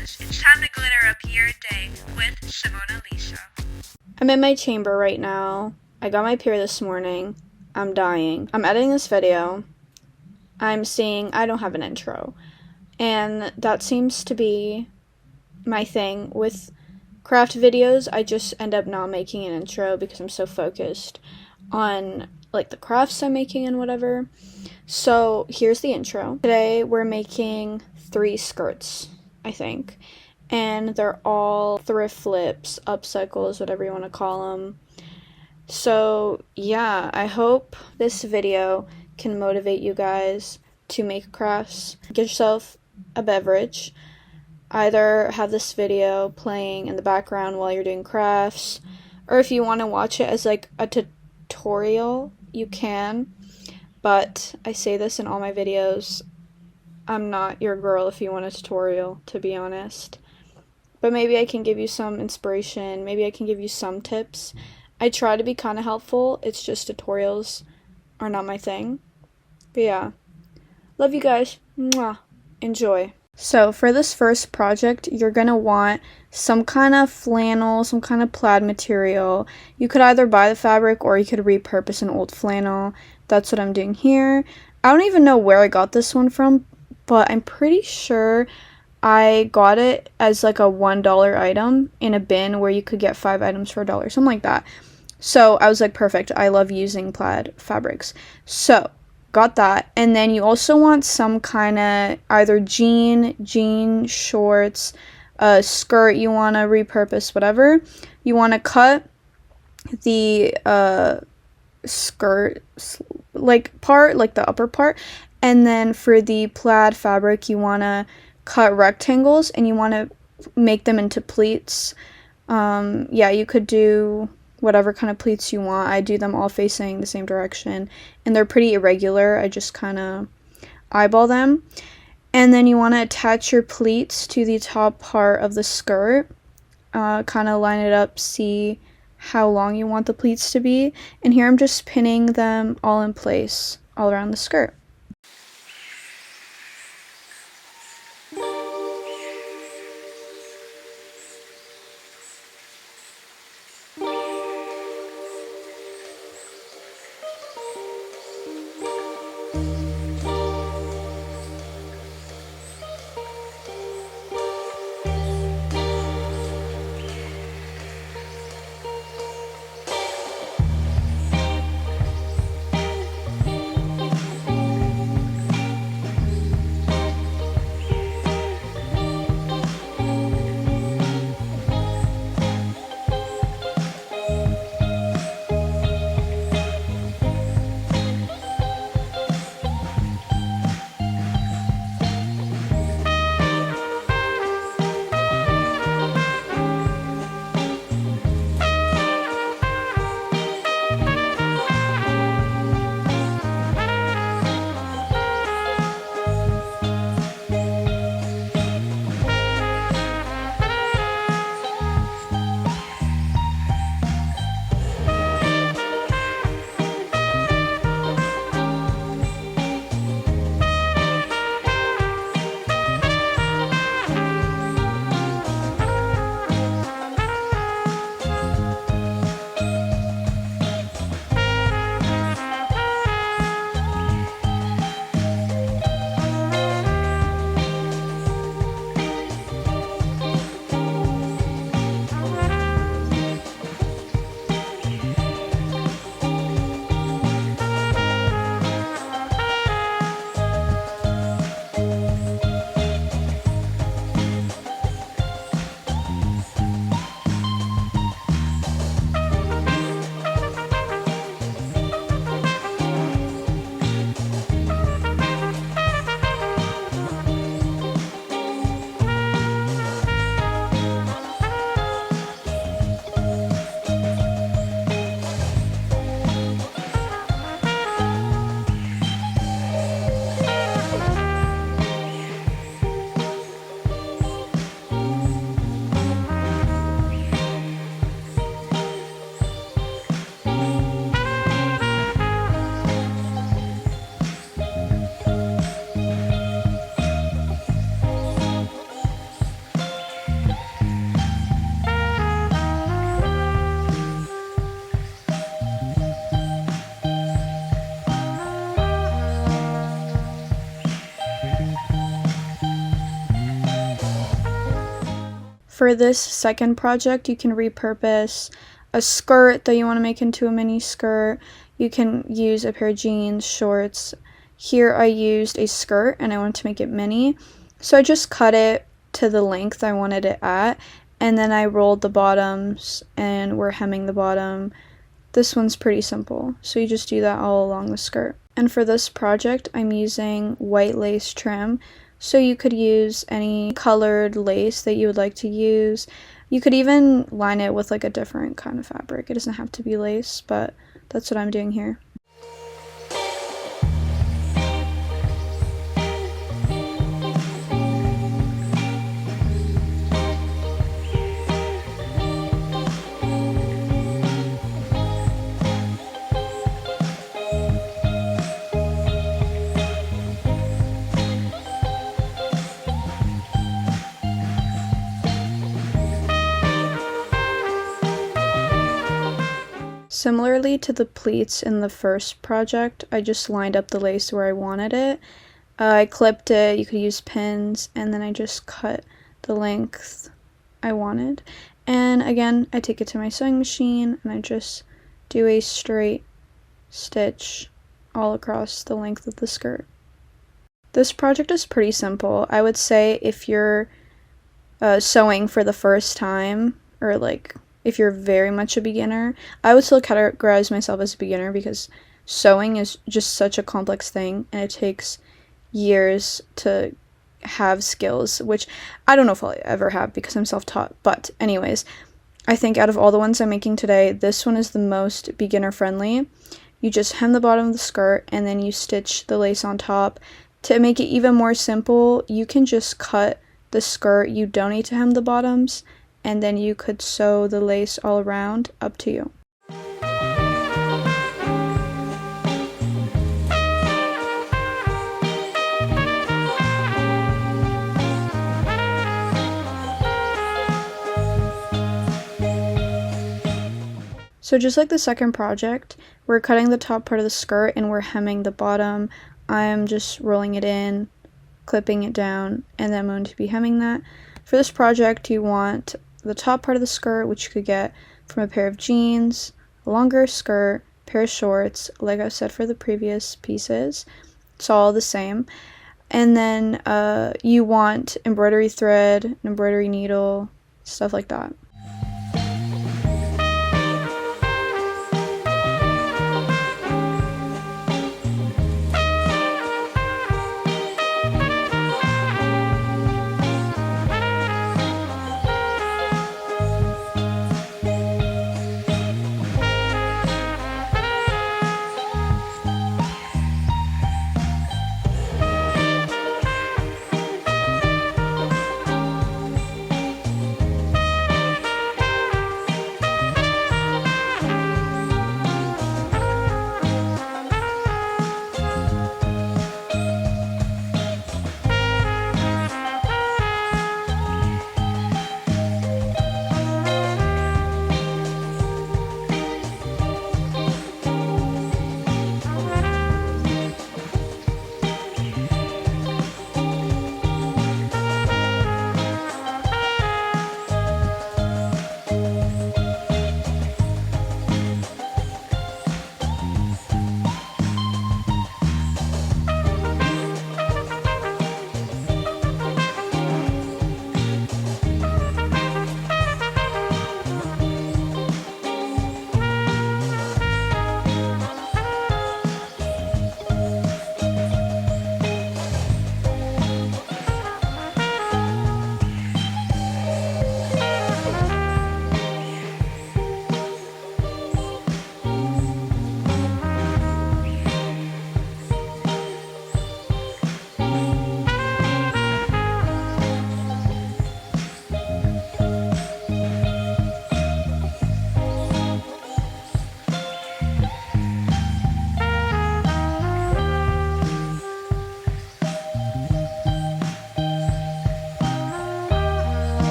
because it's time to glitter up your day with Simona. I'm in my chamber right now. I got my period this morning. I'm dying. I'm editing this video. I'm seeing I don't have an intro. And that seems to be my thing with craft videos. I just end up not making an intro because I'm so focused on like the crafts I'm making and whatever. So here's the intro. Today we're making 3 skirts, I think. And they're all thrift flips, upcycles, whatever you want to call them. So yeah, I hope this video can motivate you guys to make crafts. Get yourself a beverage. Either have this video playing in the background while you're doing crafts, or if you want to watch it as like a tutorial, you can. But I say this in all my videos, I'm not your girl if you want a tutorial, to be honest. But maybe I can give you some inspiration, maybe I can give you some tips. I try to be kind of helpful, it's just tutorials are not my thing. But yeah, love you guys. Mwah. Enjoy. So for this first project, you're going to want some kind of flannel, some kind of plaid material. You could either buy the fabric or you could repurpose an old flannel. That's what I'm doing here. I don't even know where I got this one from, but I'm pretty sure I got it as like a $1 item in a bin where you could get 5 items for $1, something like that. So I was like, perfect. I love using plaid fabrics. So got that. And then you also want some kind of either jean shorts, a skirt you want to repurpose, whatever. You want to cut the skirt like part, like the upper part. And then for the plaid fabric, you want to cut rectangles and you want to make them into pleats. Yeah, you could do whatever kind of pleats you want. I do them all facing the same direction, and they're pretty irregular. I just kind of eyeball them. And then you want to attach your pleats to the top part of the skirt. Kind of line it up, see how long you want the pleats to be. And here I'm just pinning them all in place all around the skirt. For this second project, you can repurpose a skirt that you want to make into a mini skirt. You can use a pair of jeans, shorts. Here I used a skirt and I wanted to make it mini. So I just cut it to the length I wanted it at, and then I rolled the bottoms and we're hemming the bottom. This one's pretty simple, so you just do that all along the skirt. And for this project, I'm using white lace trim, so you could use any colored lace that you would like to use. You could even line it with like a different kind of fabric. It doesn't have to be lace, but that's what I'm doing here. Similarly to the pleats in the first project, I just lined up the lace where I wanted it. I clipped it, you could use pins, and then I just cut the length I wanted. And again, I take it to my sewing machine and I just do a straight stitch all across the length of the skirt. This project is pretty simple. I would say if you're sewing for the first time, or like if you're very much a beginner, I would still categorize myself as a beginner because sewing is just such a complex thing and it takes years to have skills, which I don't know if I'll ever have because I'm self-taught. But anyways, I think out of all the ones I'm making today, this one is the most beginner friendly. You just hem the bottom of the skirt and then you stitch the lace on top. To make it even more simple, you can just cut the skirt. You don't need to hem the bottoms, and then you could sew the lace all around, up to you. So just like the second project, we're cutting the top part of the skirt and we're hemming the bottom. I'm just rolling it in, clipping it down, and then I'm going to be hemming that. For this project, you want the top part of the skirt, which you could get from a pair of jeans, a longer skirt, pair of shorts, like I said for the previous pieces. It's all the same. And then you want embroidery thread, an embroidery needle, stuff like that.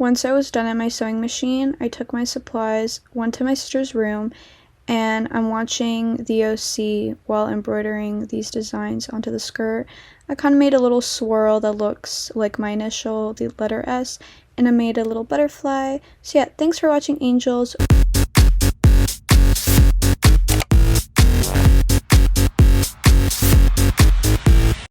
Once I was done at my sewing machine, I took my supplies, went to my sister's room, and I'm watching the OC while embroidering these designs onto the skirt. I kind of made a little swirl that looks like my initial, the letter S, and I made a little butterfly. So yeah, thanks for watching, angels.